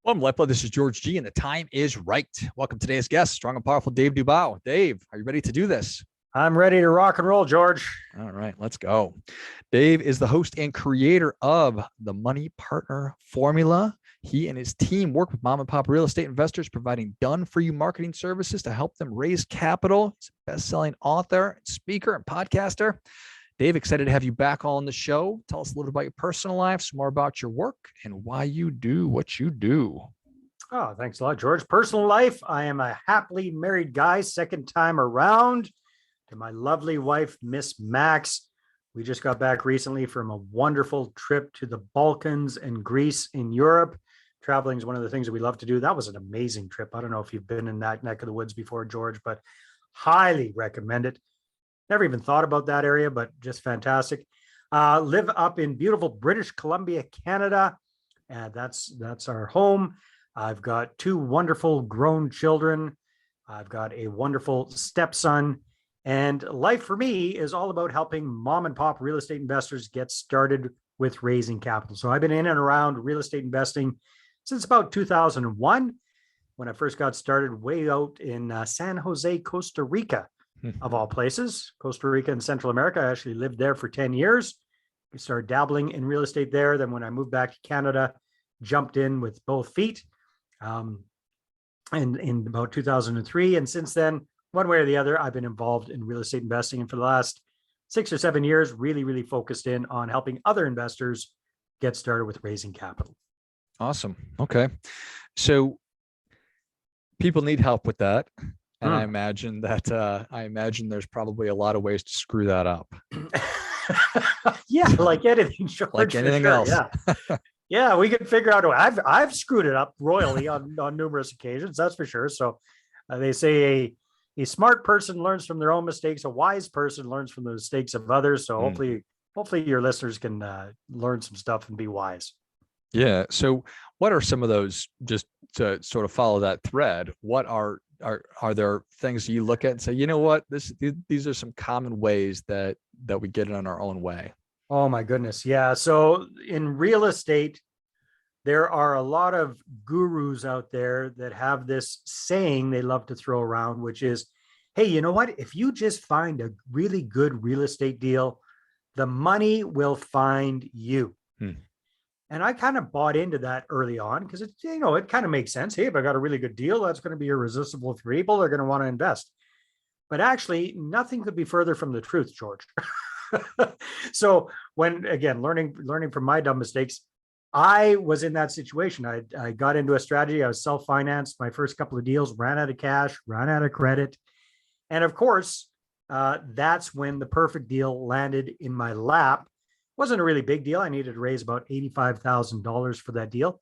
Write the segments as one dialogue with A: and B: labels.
A: Welcome, LifeBlood. This is George G, and the time is right. Welcome to today's guest, strong and powerful Dave Dubeau. Dave, are you ready to do this?
B: I'm ready to rock and roll, George.
A: All right, let's go. Dave is the host and creator of the Money Partner Formula. He and his team work with mom and pop real estate investors, providing done-for-you marketing services to help them raise capital. He's a best-selling author, speaker, and podcaster. Dave, excited to have you back on the show. Tell us a little about your personal life, some more about your work, and why you do what you do.
B: Oh, thanks a lot, George. Personal life, I am a happily married guy, second time around, to my lovely wife, Miss Max. We just got back recently from a wonderful trip to the Balkans and Greece in Europe. Traveling is one of the things that we love to do. That was an amazing trip. I don't know if you've been in that neck of the woods before, George, but highly recommend it. Never even thought about that area, but just fantastic. Live up in beautiful British Columbia, Canada. That's our home. I've got two wonderful grown children. I've got a wonderful stepson. And life for me is all about helping mom and pop real estate investors get started with raising capital. So I've been in and around real estate investing since about 2001, when I first got started way out in San Jose, Costa Rica. Of all places, Costa Rica and Central America. I actually lived there for 10 years. I started dabbling in real estate there. Then when I moved back to Canada, jumped in with both feet in about 2003. And since then, one way or the other, I've been involved in real estate investing. And for the last 6 or 7 years, really focused in on helping other investors get started with raising capital.
A: Awesome. Okay. So people need help with that. And I imagine there's probably a lot of ways to screw that up.
B: Yeah, like anything, George,
A: like anything else.
B: Yeah. Yeah, we can figure out. I've screwed it up royally on numerous occasions, that's for sure. So they say a smart person learns from their own mistakes. A wise person learns from the mistakes of others. So hopefully your listeners can learn some stuff and be wise.
A: Yeah. So what are some of those, just to sort of follow that thread, what are there things you look at and say, you know what, these are some common ways that we get it on our own way?
B: Oh my goodness. Yeah. So in real estate, there are a lot of gurus out there that have this saying they love to throw around, which is, hey, you know what? If you just find a really good real estate deal, the money will find you. And I kind of bought into that early on because it kind of makes sense. Hey, if I got a really good deal, that's going to be irresistible for people. They're going to want to invest. But actually, nothing could be further from the truth, George. So when, again, learning from my dumb mistakes, I was in that situation. I got into a strategy. I was self-financed. My first couple of deals, ran out of cash, ran out of credit. And of course, that's when the perfect deal landed in my lap. Wasn't a really big deal. I needed to raise about $85,000 for that deal.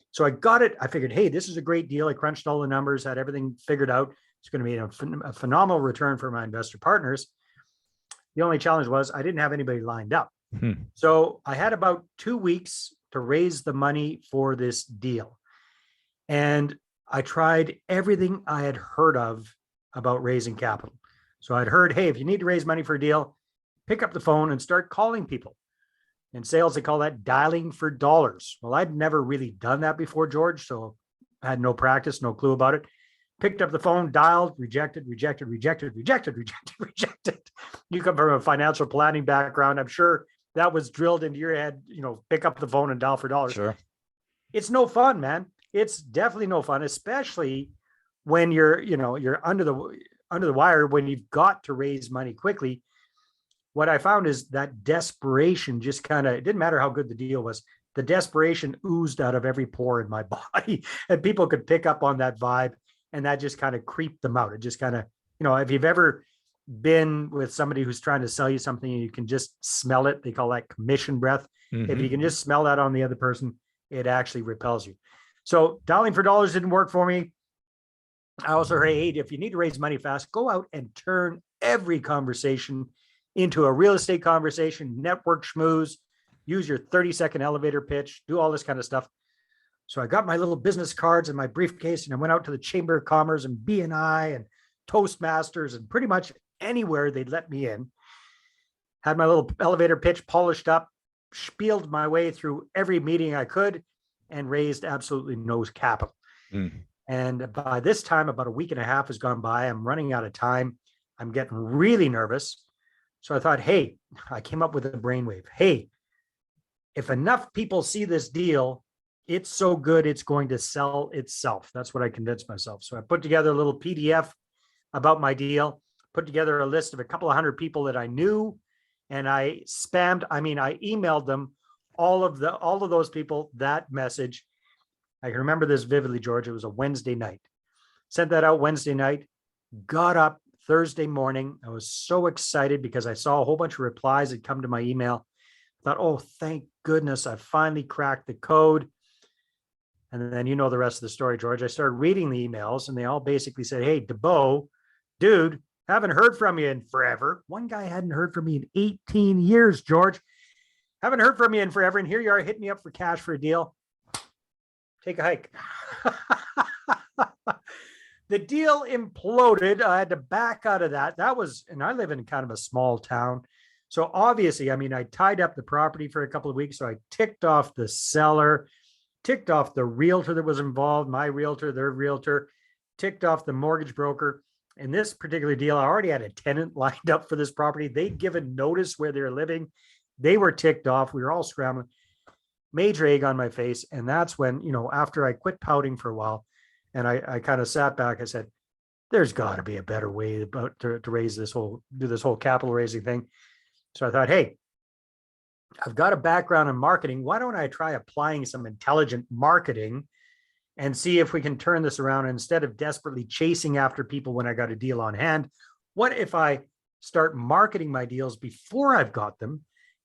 B: So I got it. I figured, hey, this is a great deal. I crunched all the numbers, had everything figured out. It's going to be a phenomenal return for my investor partners. The only challenge was I didn't have anybody lined up. So I had about 2 weeks to raise the money for this deal. And I tried everything I had heard of about raising capital. So I'd heard, hey, if you need to raise money for a deal, pick up the phone and start calling people. In sales, they call that dialing for dollars. Well, I'd never really done that before, George, so I had no practice, no clue about it. Picked up the phone, dialed, rejected. You come from a financial planning background. I'm sure that was drilled into your head, pick up the phone and dial for dollars.
A: Sure.
B: It's no fun, man. It's definitely no fun, especially when you're under the wire, when you've got to raise money quickly. What I found is that desperation just it didn't matter how good the deal was. The desperation oozed out of every pore in my body, and people could pick up on that vibe, and that just kind of creeped them out. It just if you've ever been with somebody who's trying to sell you something and you can just smell it, they call that commission breath. If you can just smell that on the other person, it actually repels you. So dialing for dollars didn't work for me. I also heard, hey, if you need to raise money fast, go out and turn every conversation into a real estate conversation, network schmooze, use your 30-second elevator pitch, do all this kind of stuff. So I got my little business cards in my briefcase and I went out to the Chamber of Commerce and BNI and Toastmasters and pretty much anywhere they'd let me in. Had my little elevator pitch polished up, spieled my way through every meeting I could, and raised absolutely no capital.
A: Mm.
B: And by this time, about a week and a half has gone by. I'm running out of time. I'm getting really nervous. So I thought, hey, I came up with a brainwave. Hey, if enough people see this deal, it's so good, it's going to sell itself. That's what I convinced myself. So I put together a little PDF about my deal, put together a list of a couple of hundred people that I knew, and I emailed them all of those people that message. I can remember this vividly, George. It was a Wednesday night. Sent that out Wednesday night, got up Thursday morning. I was so excited because I saw a whole bunch of replies that come to my email. Thought, oh, thank goodness, I finally cracked the code. And then you know the rest of the story, George. I started reading the emails and they all basically said, hey, Dubeau, dude, haven't heard from you in forever. One guy hadn't heard from me in 18 years, George. Haven't heard from you in forever. And here you are hitting me up for cash for a deal. Take a hike. The deal imploded. I had to back out of that. And I live in kind of a small town. So obviously, I tied up the property for a couple of weeks. So I ticked off the seller, ticked off the realtor that was involved, my realtor, their realtor, ticked off the mortgage broker. In this particular deal, I already had a tenant lined up for this property. They'd given notice where they're living. They were ticked off. We were all scrambling. Major egg on my face. And that's when, after I quit pouting for a while and I kind of sat back, I said, there's got to be a better way to raise do this whole capital raising thing. So I thought, hey, I've got a background in marketing. Why don't I try applying some intelligent marketing and see if we can turn this around? Instead of desperately chasing after people when I got a deal on hand, what if I start marketing my deals before I've got them,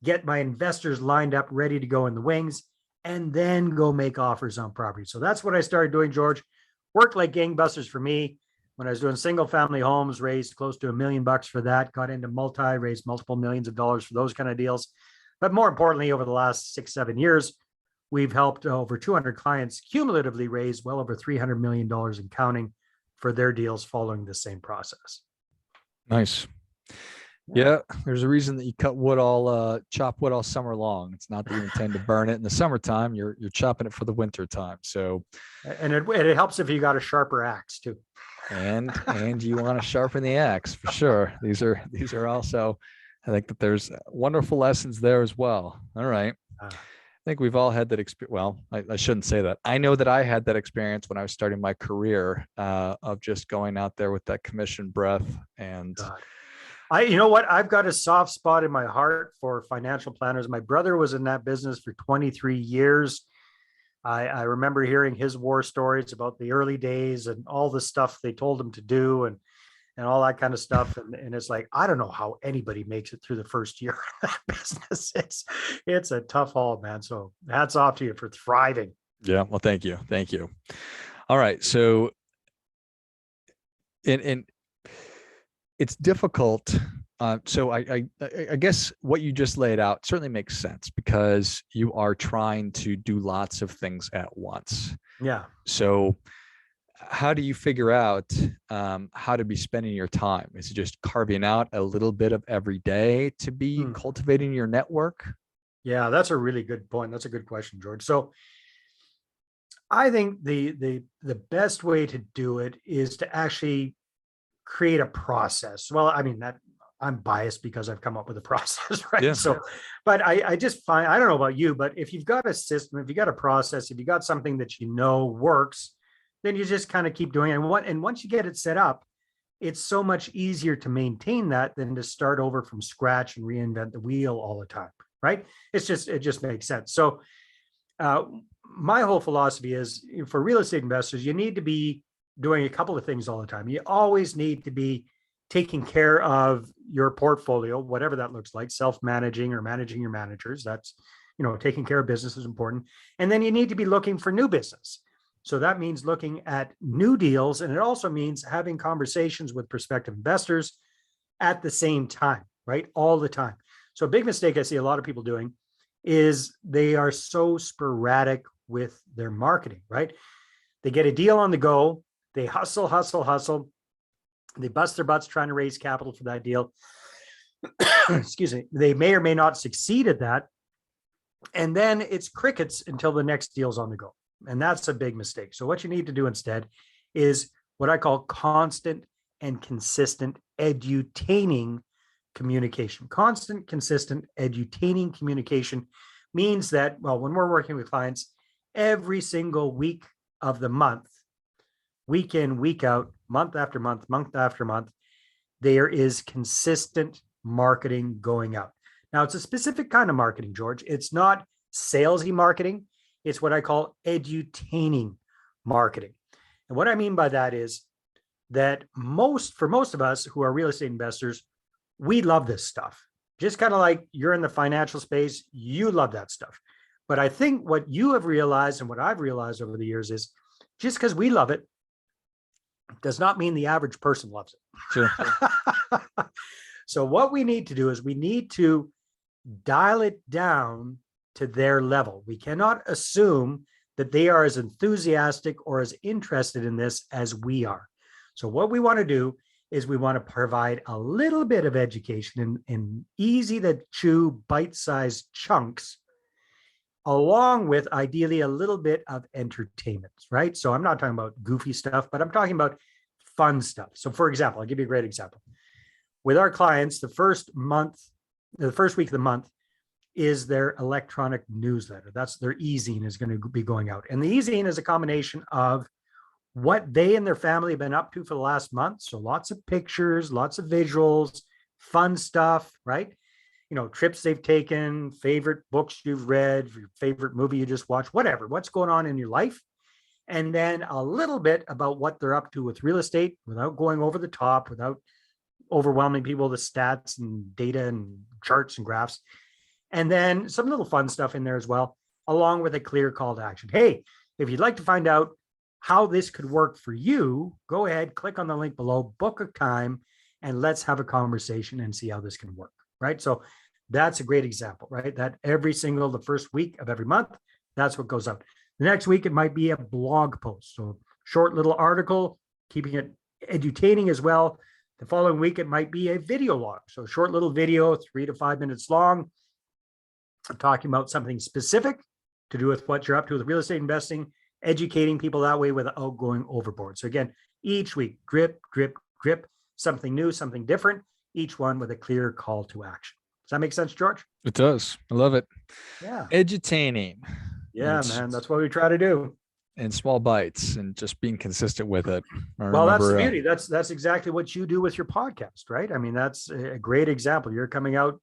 B: get my investors lined up, ready to go in the wings, and then go make offers on property? So that's what I started doing, George. Worked like gangbusters for me. When I was doing single family homes, raised close to $1 million for that, got into raised multiple millions of dollars for those kind of deals. But more importantly, over the last 6-7 years, we've helped over 200 clients cumulatively raise well over $300 million and counting for their deals following the same process.
A: Nice. Yeah, there's a reason that you chop wood all summer long. It's not that you intend to burn it in the summertime. You're chopping it for the winter time. So,
B: and it helps if you got a sharper axe too.
A: And you want to sharpen the axe for sure. These are also, I think that there's wonderful lessons there as well. All right. I think we've all had that experience. Well, I shouldn't say that. I know that I had that experience when I was starting my career of just going out there with that commission breath. And
B: you know what? I've got a soft spot in my heart for financial planners. My brother was in that business for 23 years. I remember hearing his war stories about the early days and all the stuff they told him to do and all that kind of stuff. And it's like, I don't know how anybody makes it through the first year of that business. It's a tough haul, man. So hats off to you for thriving.
A: Yeah. Well, thank you. Thank you. All right. So and it's difficult. So I guess what you just laid out certainly makes sense because you are trying to do lots of things at once.
B: Yeah.
A: So how do you figure out how to be spending your time? Is it just carving out a little bit of every day to be cultivating your network?
B: Yeah, that's a really good point. That's a good question, George. So I think the best way to do it is to actually create a process. Well, that I'm biased because I've come up with a process, right?
A: Yeah.
B: So, but I just find, I don't know about you, but if you've got a system, if you got a process, if you got something that works, then you just kind of keep doing it. And once you get it set up, it's so much easier to maintain that than to start over from scratch and reinvent the wheel all the time, right? It just makes sense. So my whole philosophy is for real estate investors, you need to be doing a couple of things all the time. You always need to be taking care of your portfolio, whatever that looks like, self-managing or managing your managers. That's, taking care of business is important. And then you need to be looking for new business. So that means looking at new deals. And it also means having conversations with prospective investors at the same time, right? All the time. So a big mistake I see a lot of people doing is they are so sporadic with their marketing, right? They get a deal on the go. They hustle. They bust their butts trying to raise capital for that deal. Excuse me. They may or may not succeed at that. And then it's crickets until the next deal's on the go. And that's a big mistake. So what you need to do instead is what I call constant and consistent edutaining communication. Constant, consistent, edutaining communication means that, well, when we're working with clients, every single week of the month, week in, week out, month after month, month after month, there is consistent marketing going out. Now, it's a specific kind of marketing, George. It's not salesy marketing. It's what I call edutaining marketing. And what I mean by that is that for most of us who are real estate investors, we love this stuff. Just kind of like you're in the financial space, you love that stuff. But I think what you have realized and what I've realized over the years is just because we love it does not mean the average person loves it.
A: Sure.
B: So what we need to do is we need to dial it down to their level. We cannot assume that they are as enthusiastic or as interested in this as we are. So what we want to do is we want to provide a little bit of education in easy to chew bite-sized chunks, along with ideally a little bit of entertainment, right? So I'm not talking about goofy stuff, but I'm talking about fun stuff. So for example, I'll give you a great example. With our clients, the first week of the month is their electronic newsletter. That's their e-zine is going to be going out. And the e-zine is a combination of what they and their family have been up to for the last month. So lots of pictures, lots of visuals, fun stuff, right? You know, trips they've taken, favorite books you've read, your favorite movie you just watched, whatever, what's going on in your life. And then a little bit about what they're up to with real estate without going over the top, without overwhelming people with stats and data and charts and graphs. And then some little fun stuff in there as well, along with a clear call to action. Hey, if you'd like to find out how this could work for you, go ahead, click on the link below, book a time, and let's have a conversation and see how this can work, right? So that's a great example, right? That the first week of every month, that's what goes out. The next week, it might be a blog post. So short little article, keeping it edutaining as well. The following week, it might be a video log. So short little video, 3 to 5 minutes long, talking about something specific to do with what you're up to with real estate investing, educating people that way without going overboard. So again, each week, drip, drip, drip, something new, something different, each one with a clear call to action. Does that make sense, George?
A: It does. I love it.
B: Yeah.
A: Edutaining.
B: Yeah, man. That's what we try to do.
A: In small bites and just being consistent with it.
B: Well, that's the beauty. That's exactly what you do with your podcast, right? I mean, that's a great example. You're coming out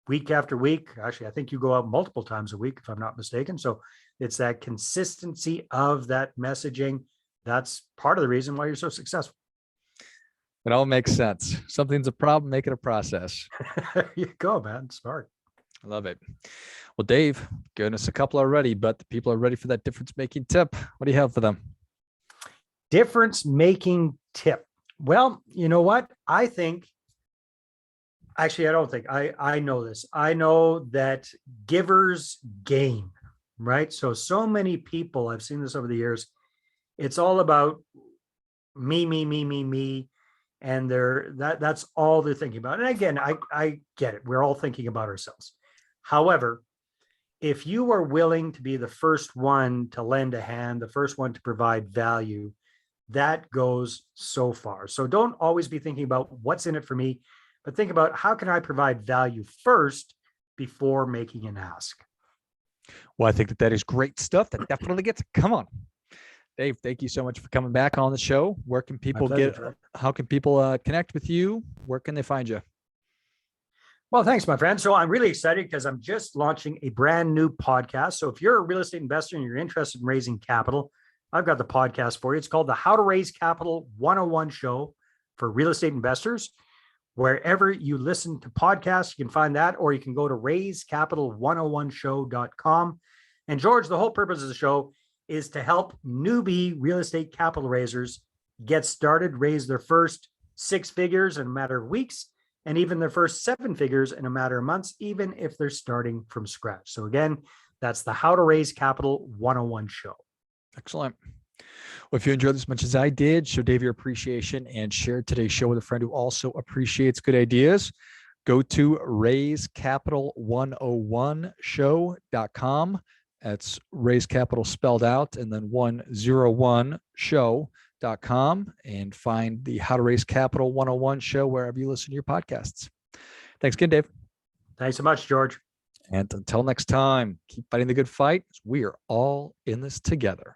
B: week after week. Actually, I think you go out multiple times a week, if I'm not mistaken. So it's that consistency of that messaging. That's part of the reason why you're so successful.
A: It all makes sense. Something's a problem, make it a process.
B: There you go, man. Smart.
A: I love it. Well, Dave, given us a couple already, but the people are ready for that difference-making tip. What do you have for them?
B: Difference-making tip. Well, you know what? I don't think. I know this. I know that givers gain, right? So many people, I've seen this over the years, it's all about me. And that's all they're thinking about. And again, I get it. We're all thinking about ourselves. However, if you are willing to be the first one to lend a hand, the first one to provide value, that goes so far. So don't always be thinking about what's in it for me, but think about how can I provide value first before making an ask.
A: Well, I think that is great stuff. That definitely gets it. Come on. Dave, thank you so much for coming back on the show. Where can people how can people connect with you? Where can they find you?
B: Well, thanks, my friend. So I'm really excited because I'm just launching a brand new podcast. So if you're a real estate investor and you're interested in raising capital, I've got the podcast for you. It's called the How to Raise Capital 101 Show for Real Estate Investors. Wherever you listen to podcasts, you can find that, or you can go to raisecapital101show.com. And George, the whole purpose of the show is to help newbie real estate capital raisers get started, raise their first 6 figures in a matter of weeks, and even their first 7 figures in a matter of months, even if they're starting from scratch. So again, that's the How to Raise Capital 101 Show.
A: Excellent. Well, if you enjoyed this as much as I did, show Dave your appreciation and share today's show with a friend who also appreciates good ideas. Go to raisecapital101show.com. That's Raise Capital spelled out and then 101show.com, and find the How to Raise Capital 101 show wherever you listen to your podcasts. Thanks again, Dave.
B: Thanks so much, George.
A: And until next time, keep fighting the good fight. We are all in this together.